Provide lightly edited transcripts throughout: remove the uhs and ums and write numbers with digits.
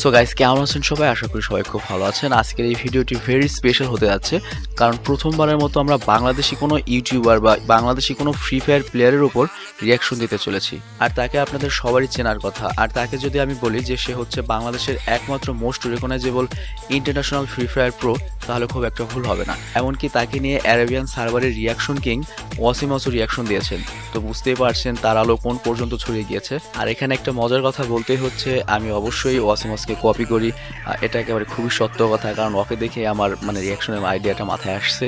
So guys, কেমন আছেন সবাই? আশা করি সবাই খুব ভালো আছেন। আজকের এই ভিডিওটি ভেরি স্পেশাল হতে যাচ্ছে, কারণ প্রথমবারের মতো আমরা বাংলাদেশি কোনো ইউটিউবার বা বাংলাদেশি কোনো ফ্রি ফায়ার প্লেয়ারের উপর রিয়াকশন দিতে চলেছি। আর তাকে আপনাদের সবারই চেনার কথা। আর তাকে যদি আমি বলি যে সে হচ্ছে বাংলাদেশের একমাত্র most recognisable international Free Fire pro, তাহলে খুব একটা ভুল হবে না। এমনকি তাকে নিয়ে অ্যারাবিয়ান সার্ভারের রিয়াকশন কিং ওয়াসিম আসও রিয়াকশন দিয়েছেন। তো বুঝতেই পারছেন তার আলো কোন পর্যন্ত ছড়িয়ে গিয়েছে। আর এখানে একটা মজার কথা বলতেই হচ্ছে, আমি অবশ্যই ওয়াসিম আসকে কপি করি। এটা একেবারে খুবই সত্য কথা, কারণ ওকে দেখে আমার রিয়াকশনের আইডিয়াটা মাথায় আসছে।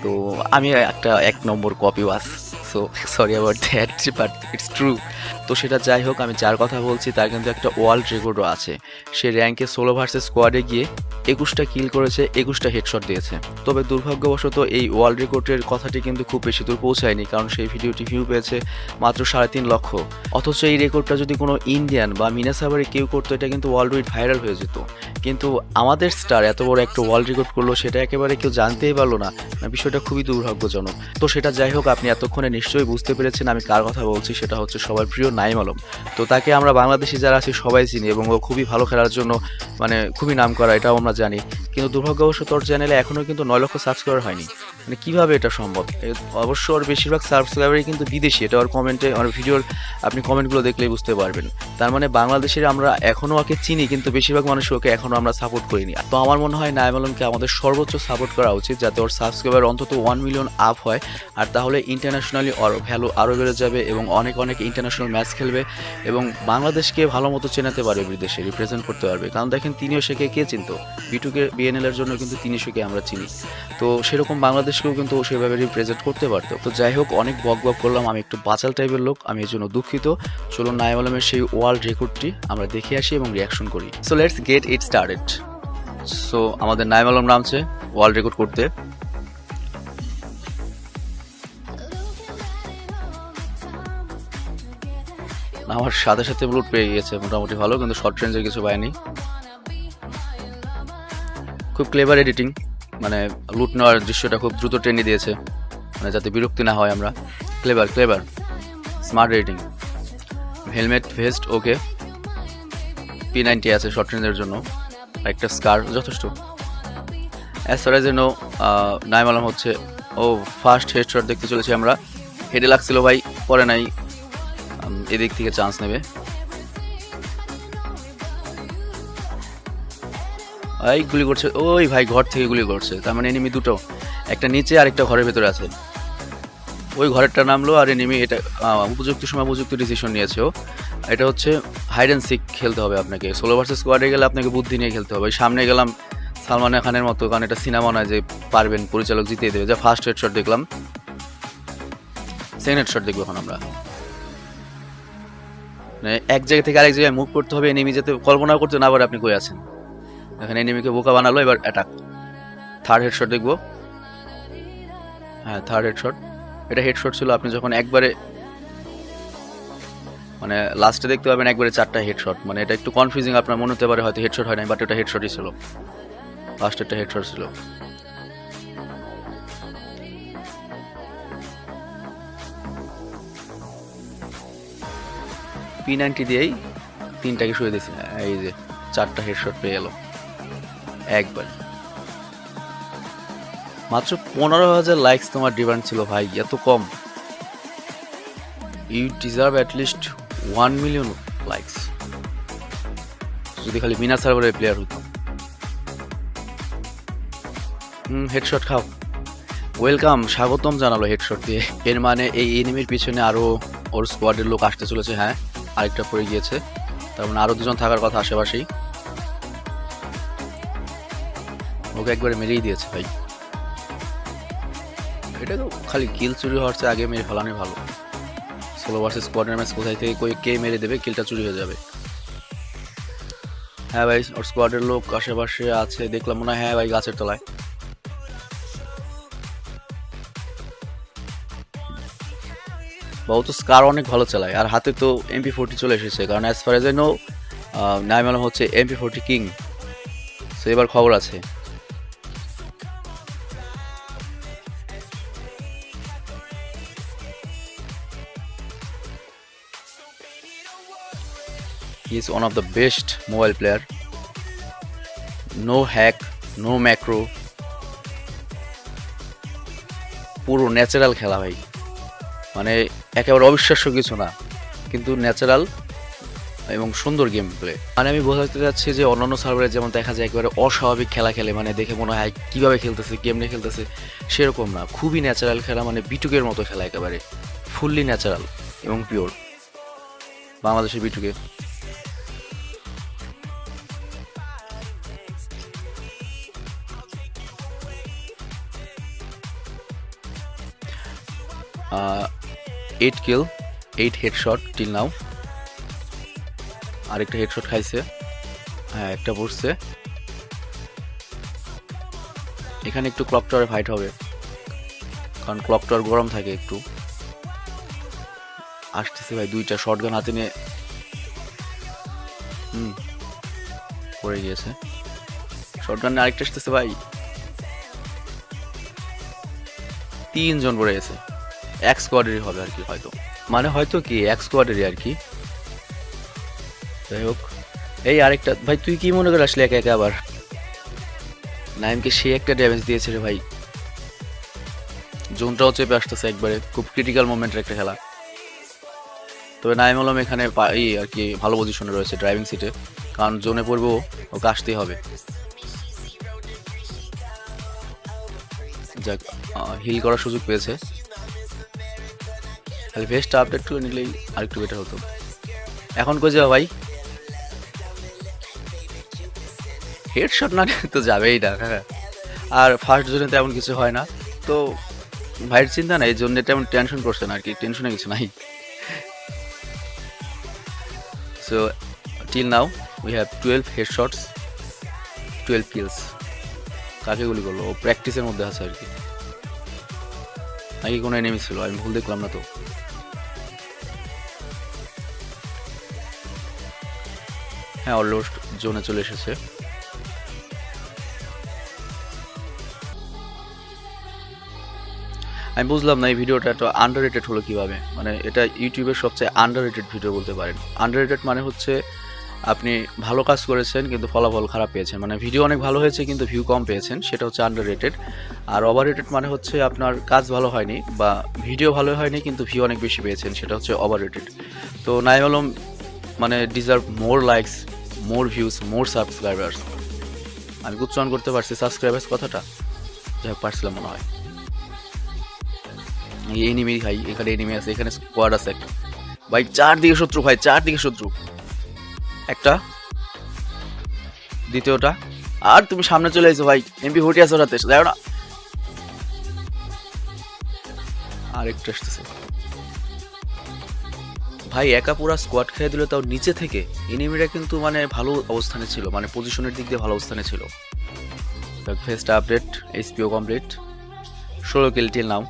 তো আমি একটা এক নম্বর copy was. So sorry about that, but it's true. তো সেটা যাই হোক, আমি যার কথা বলছি তার কিন্তু একটা ওয়ার্ল্ড রেকর্ডও আছে। সে র্যাঙ্কে সোলো ভার্সেস স্কোয়াডে গিয়ে 21টা কিল করেছে, 21টা হেডশট দিয়েছে। তবে দুর্ভাগ্যবশত এই ওয়ার্ল্ড রেকর্ডের কথাটি কিন্তু খুব বেশি দূর পৌঁছায়নি, কারণ সেই ভিডিওটি ভিউ পেয়েছে মাত্র 3.5 লক্ষ। অথচ এই রেকর্ডটা যদি কোনো ইন্ডিয়ান বা মিনা সাভারে কেউ করতো, এটা কিন্তু ওয়ার্ল্ড ওয়াইড ভাইরাল হয়ে যেত। কিন্তু আমাদের স্টার এত বড় একটা ওয়ার্ল্ড রেকর্ড করলো, সেটা একেবারে কেউ জানতেই পারলো না। বিষয়টা খুবই দুর্ভাগ্যজনক। তো সেটা যাই হোক, আপনি এতক্ষণে নিশ্চয়ই বুঝতে পেরেছেন আমি কার কথা বলছি। সেটা হচ্ছে সবার প্রিয় নাইম আলম। তো তাকে আমরা বাংলাদেশি যারা আছি সবাই চিনি, এবং ও খুবই ভালো খেলার জন্য খুবই নাম করা, এটাও আমরা জানি। কিন্তু দুর্ভাগ্যবশত ওর চ্যানেলে এখনও কিন্তু 9 লক্ষ সাবস্ক্রাইবার হয়নি। কিভাবে এটা সম্ভব? অবশ্য ওর বেশিরভাগ সাবস্ক্রাইবারই কিন্তু বিদেশি, এটা ওর কমেন্টে, ওর ভিডিওর আপনি কমেন্টগুলো দেখলেই বুঝতে পারবেন। তার মানে বাংলাদেশের আমরা এখনও ওকে চিনি, কিন্তু বেশিরভাগ মানুষ ওকে এখনও আমরা সাপোর্ট করিনি। তো আমার মনে হয় নাইম আলমকে আমাদের সর্বোচ্চ সাপোর্ট করা উচিত, যাতে ওর সাবস্ক্রাইবার অন্তত 1 মিলিয়ন আপ হয়। আর তাহলে ইন্টারন্যাশনালি ওর ভ্যালু আরও বেড়ে যাবে, এবং অনেক অনেক ইন্টারন্যাশনাল ম্যাচ খেলবে, এবং বাংলাদেশকে ভালো মতো চেনাতে পারবে, বিদেশে রিপ্রেজেন্ট করতে পারবে। কারণ দেখেন, তিনিও শেখে কে চিনতো? বিটুকে বিএনএল এর জন্য কিন্তু তিনি শেখে আমরা চিনি। তো সেরকম বাংলাদেশকেও কিন্তু সেভাবে রিপ্রেজেন্ট করতে পারতো। তো যাই হোক, অনেক বক বক করলাম, আমি একটু বাচাল টাইপের লোক, আমি এই জন্য দুঃখিত। চলুন নাইম আলমের সেই ওয়ার্ল্ড রেকর্ডটি আমরা দেখে আসি এবং রিয়াকশন করি। So let's get it started. So আমাদের নাইম আলম নামছে ওয়ার্ল্ড রেকর্ড করতে। আমার সাথে সাথে লুট পেয়ে গিয়েছে মোটামুটি ভালো, কিন্তু শর্ট রেঞ্জের কিছু পায়নি। খুব ক্লেভার এডিটিং, লুট নেওয়ার দৃশ্যটা খুব দ্রুত টেনে দিয়েছে, যাতে বিরক্তি না হয় আমরা। Clever clever smart editing. Helmet vest okay, P90 আছে শর্ট রেঞ্জের জন্য, একটা স্কার যথেষ্ট। As far as know, Naim Alam হচ্ছে ফার্স্ট হেডশট দেখতে চলেছি আমরা। হেডে লাগছিল ভাই, পরে নাই। এদিক থেকে চান্স নেবে। এই গুলি করছে, ওই ভাই ঘর থেকে গুলি করছে। তার মানে এনিমি দুটো, একটা নিচে আর একটা ঘরের ভেতরে আছে। ওই ঘরেরটা নামলো, আর এনিমি এটা উপযুক্ত সময় উপযুক্ত ডিসিশন নিয়েছে ও। এটা হচ্ছে হাইড অ্যান্ড সিক খেলতে হবে আপনাকে। সোলো ভার্সেস স্কোয়াডে গেলে আপনাকে বুদ্ধি নিয়ে খেলতে হবে। সামনে গেলাম সালমান খানের মতো, কারণ এটা সিনেমা নয় যে পারবেন পরিচালক জিতিয়ে দেবে। যা ফার্স্ট হেডশট দেখলাম, সেকেন্ড হেডশট দেখবো এখন আমরা। এক জায়গা থেকে আরেক জায়গায় মুভ করতে হবে, এনিমি যাতে কল্পনা করতে না পারে আপনি কই আছেন। এখানে এনিমিকে বোকা বানালো, এবার অ্যাটাক। থার্ড হেডশট দেখবো। হ্যাঁ, থার্ড হেডশট। এটা হেডশট ছিল, আপনি যখন একবারে লাস্টে দেখতে পাবেন একবারে 4টা হেডশট। এটা একটু কনফিউজিং, আপনার মনে হতে পারে হয়তো হেডশট হয় না, বাট এটা হেডশটই ছিল। ফার্স্ট একটা হেডশট ছিল। P90 দিয়েই 3টাকে শুয়ে দিয়েছি। এই যে 4টা হেডশট পেয়ে গেল একবার। মাত্র 15,000 লাইকস তোমার ডিমান্ড ছিল ভাই, এত কম? You deserve at least 1 million likes, যদি খালি মিনা সার্ভারের প্লেয়ার হতো। হেডশট খাও, ওয়েলকাম, স্বাগতম জানালো হেডশট দিয়ে। এর মানে এই এনিমির পিছনে আরো ওর স্কোয়াডের লোক আসতে চলেছে। হ্যাঁ, আরেকটা পড়ে গিয়েছে, তার মানে আরো 2জন থাকার কথা আশেপাশেই। ওকে একবারে মেরেই দিয়েছে ভাই। এটা তো খালি কিল চুরি হওয়ার চেয়ে আগে মেরে ফেলানোই ভালো। সোলো ভার্সেস স্কোয়াডের ম্যাচ কোথায় থেকে কে মেরে দেবে, কিলটা চুরি হয়ে যাবে। হ্যাঁ ভাই, ওর স্কোয়াডের লোক আশেপাশে আছে দেখলাম মনে হয়। হ্যাঁ ভাই, গাছের তলায়। বহুত স্কার অনেক ভালো চালায়, আর হাতে তো MP40 চলে এসেছে, কারণ as far as I know Naim Alam হচ্ছে MP40 কিং। সো এবার খবর আছে। He is one of the best mobile player. No hack, no macro, পুরো ন্যাচারাল খেলা ভাই। মানে একেবারে অবিশ্বাস্য কিছু না, কিন্তু ন্যাচারাল এবং সুন্দর গেম প্লে। মানে আমি বোঝাতে চাচ্ছি যে অন্যান্য সার্ভারে যেমন দেখা যায় একেবারে অস্বাভাবিক খেলা খেলে, মানে দেখে মনে হয় কিভাবে খেলতেছে, কেমনে খেলতেছে, সেরকম না। খুবই ন্যাচারাল খেলা, মানে বিটুকের মতো খেলা, একেবারে ফুললি ন্যাচারাল এবং পিওর বাংলাদেশের বিটুকে। uh, 8 কিল, 8 হেডশট টিল নাও। আরেকটা হেডশট খাইছে, হ্যাঁ একটা পড়ছে। এখানে একটু ক্লক টাওয়ারে ফাইট হবে, কারণ ক্লক টাওয়ার গরম থাকে একটু। আসতেছে ভাই, দুইটা শটগান হাতে নিয়ে। পড়ে গিয়েছে শটগান, আরেকটা আসতেছে ভাই। 3 জন পড়ে গেছে। এক স্কোয়াডেরই হবে আর কি, হয়তো মানে হয়তো কি এক স্কোয়াডেরই আর কি। যাই হোক, এই আরেকটা ভাই, তুই কি মনে করে আসলে একা একা? আবার নাইমকে সে একটা ড্যামেজ দিয়েছে রে ভাই। জোনটাও চেপে আসতেছে একবারে, খুব ক্রিটিক্যাল মোমেন্টের একটা খেলা। তবে নাইম আলম এখানে এই আর কি ভালো পজিশনে রয়েছে, ড্রাইভিং সিটে, কারণ জোনে পড়বো, ওকে আসতেই হবে। যাক, হিল করার সুযোগ পেয়েছে। খালি ভেস্টটা আপডেট করে নিলেই আরেকটু বেটার হতো। এখন কই যাও ভাই? হেডশট না তো যাবেই না। আর ফার্স্ট জোনে তেমন কিছু হয় না, তো ভাইয়ের চিন্তা নাই, এই জন্য তেমন টেনশন করছে না আর কি, টেনশনে কিছু নাই। So till now we have 12 হেডশটস, 12 kills. কাকে গুলি করলো? ও প্র্যাকটিসের মধ্যে আছে আর কি, নাকি কোনো এনিমি ছিল? আমি ভুল দেখলাম না তো। হ্যাঁ, অলমোস্ট জোনে চলে এসেছে। আমি বুঝলাম না এই ভিডিওটা এত আন্ডাররেটেড হলো কিভাবে। মানে এটা ইউটিউবের সবচেয়ে আন্ডাররেটেড ভিডিও বলতে পারেন। আন্ডাররেটেড মানে হচ্ছে আপনি ভালো কাজ করেছেন কিন্তু ফলাফল খারাপ পেয়েছেন, মানে ভিডিও অনেক ভালো হয়েছে কিন্তু ভিউ কম পেয়েছেন, সেটা হচ্ছে আন্ডাররেটেড। আর ওভাররেটেড মানে হচ্ছে আপনার কাজ ভালো হয়নি বা ভিডিও ভালো হয়নি কিন্তু ভিউ অনেক বেশি পেয়েছেন, সেটা হচ্ছে ওভাররেটেড। তো নাইম আলম মানে deserve more likes, more views, more subscribers. আমি উচ্চারণ করতে পারছি সাবস্ক্রাইবার্স কথাটা, যাই হোক পারছিলাম মনে হয়। এনিমি ভাই, এখানে এনিমি আছে, এখানে স্কোয়াড আছে একটা ভাই, চারদিকে শত্রু ভাই, চারদিকে শত্রু। একটা, দ্বিতীয়টা, আর তুমি সামনে চলে এসো ভাই, এমপি 40 আছে ওর হাতে, দেখো না। আর একটু আসতেছে ভাই, একা পুরা স্কোয়াড খেয়ে দিল, তাও নিচে থেকে। এনিমিটা কিন্তু মানে ভালো অবস্থানে ছিল, মানে পজিশনের দিক দিয়ে ভালো অবস্থানে ছিল। ফেস্ট আপডেট, এসপিও কমপ্লিট, 16 কিল টিল নাও।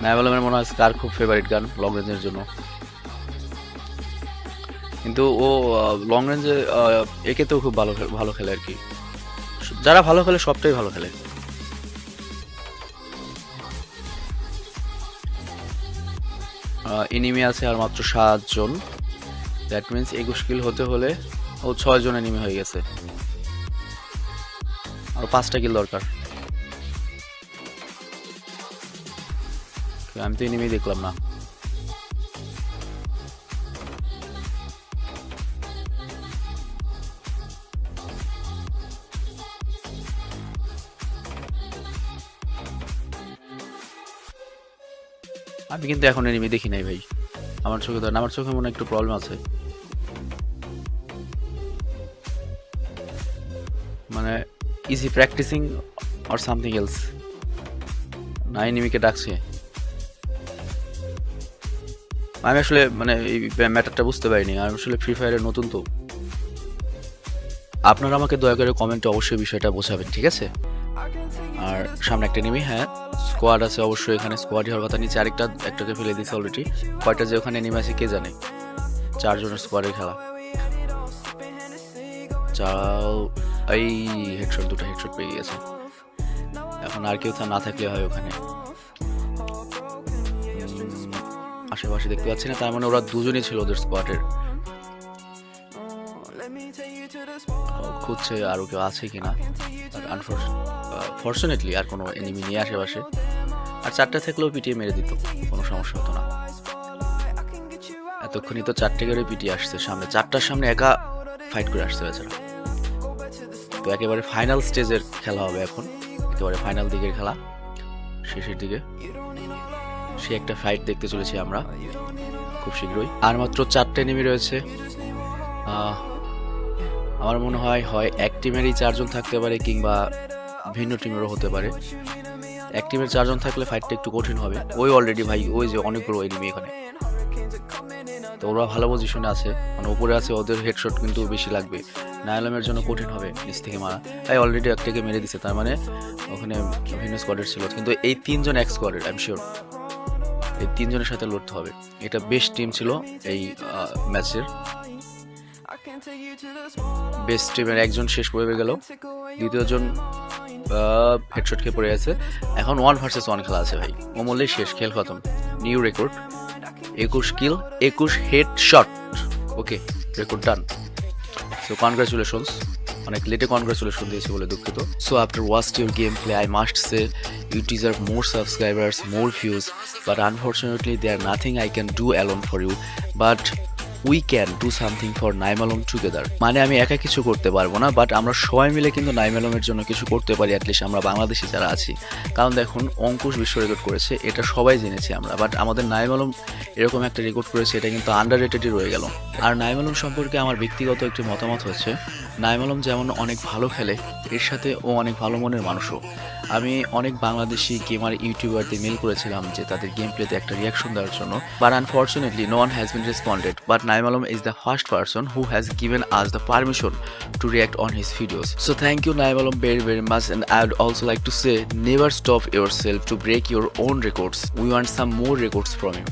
নাইম আলমের মনে হয় কার খুব ফেভারিট গান লং রেঞ্জের জন্য, কিন্তু ও লং রেঞ্জে একেতেও খুব ভালো ভালো খেলে আর কি। যারা ভালো খেলে সবটাই ভালো খেলে। এনিমি আছে আর মাত্র 7 জন, দ্যাট মিনস 21 কিল হতে হলে ও 6 জন এনিমি হয়ে গেছে, আর 5টা কিল দরকার। আমি তো এনিমি দেখলাম না। আমি কিন্তু এখন এনিমি দেখি নাই ভাই, আমার চোখে ধরেন, আমার চোখে মনে একটু প্রবলেম আছে, মানে easy practicing or something else. না, এনিমিকে ডাকছে। আমি আসলে মানে এই ম্যাটারটা বুঝতে পারিনি, আমি আসলে ফ্রি ফায়ারের নতুন তো। আপনারা আমাকে দয়া করে কমেন্টে অবশ্যই বিষয়টা বোঝাবেন, ঠিক আছে? আর সামনে একটা এনিমি, হ্যাঁ স্কোয়াড আছে অবশ্যই, এখানে স্কোয়াডই হওয়ার কথা। নিচে একটাকে ফেলে দিয়েছে অলরেডি, কয়টা যে ওখানে এনিমি আছে কে জানে। 4 জনের স্কোয়াডের খেলা। যাও, এই হেডশট, দুটো হেডশট পেয়ে গেছে। এখন আর কেউ না থাকলে হয় ওখানে। আশেপাশে দেখতে পাচ্ছি না, তার মানে ওরা দুজনই ছিল ওদের স্কোয়াডের। খুঁজছে আরো কেউ আছে কিনা, ফরচুনেটলি আর কোনো এনিমি নেই আশেপাশে। আর 4টা থাকলেও পিটিয়ে মেরে দিত, কোনো সমস্যা হতো না। এতক্ষণই তো 4টে করে পিটিয়ে আসছে সামনে, 4টার সামনে একা ফাইট করে আসছে বেচারা। তো একেবারে ফাইনাল স্টেজের খেলা হবে এখন, একেবারে ফাইনাল দিকের খেলা, শেষের দিকে। সে একটা ফাইট দেখতে চলেছি আমরা খুব শীঘ্রই। আর মাত্র 4টে এনিমি রয়েছে। আমার মনে হয় এক টিমেরই 4জন থাকতে পারে, কিংবা ভিন্ন টিমেরও হতে পারে। এক টিমের 4জন থাকলে ফাইটটা একটু কঠিন হবে। ওই অলরেডি ভাই, ওই যে অনেকগুলো এনিমি এখানে, তো ওরা ভালো পজিশনে আছে, মানে উপরে আছে, ওদের হেডশট কিন্তু বেশি লাগবে। নাইলমের জন্য কঠিন হবে নিচ থেকে মারা। তাই অলরেডি একটাকে মেরে দিছে, তার মানে ওখানে ভিন্ন স্কোয়াডের ছিল। কিন্তু এই 3জন এক স্কোয়াডের, আই এম শিওর এই 3জনের সাথে লড়তে হবে। এটা বেস্ট টিম ছিল এই ম্যাচের। বেস্ট টিমের একজন শেষ পড়ে গেল, দ্বিতীয়জন হেডশট খেয়ে পড়ে আছে। এখন 1 ভার্সেস 1 খেলা আছে ভাই, অমূল্যই শেষ, খেল খতম। নিউ রেকর্ড, 21 কিল 21 হেডশট। ওকে, রেকর্ড ডান। সো কনগ্রাচুলেশনস, অনেক লেটে কনগ্রাচুলেশন দিয়েছি বলে দুঃখিত। So after watched your game play, I must say you deserve more subscribers, more views, but unfortunately there are nothing I can do alone for you, but we can do something for নাইমালম together. মানে আমি একা কিছু করতে পারবো না, but আমরা সবাই মিলে কিন্তু নাইমালমের জন্য কিছু করতে পারি, অ্যাটলিস্ট আমরা বাংলাদেশি যারা আছি। কারণ দেখুন, অঙ্কুশ বিশ্ব রেকর্ড করেছে, এটা সবাই জেনেছি আমরা, বাট আমাদের নাইমালম এরকম একটা রেকর্ড করেছে, এটা কিন্তু আন্ডাররেটেডই রয়ে গেল। আর নাইমালম সম্পর্কে আমার ব্যক্তিগত একটি মতামত হচ্ছে, নাইমালম যেমন অনেক ভালো খেলে, এর সাথে ও অনেক ভালো মনের মানুষও। আমি অনেক বাংলাদেশি গেমার ইউটিউবারদের মেল করেছিলাম যে তাদের গেম প্লেতে একটা রিয়াকশন দেওয়ার জন্য, but unfortunately no one has been responded, but Naimalom is the first person who has given us the permission to react on his videos. So thank you Naimalom very much, and I would also like to say, never stop yourself to break your own records. We want some more records from you.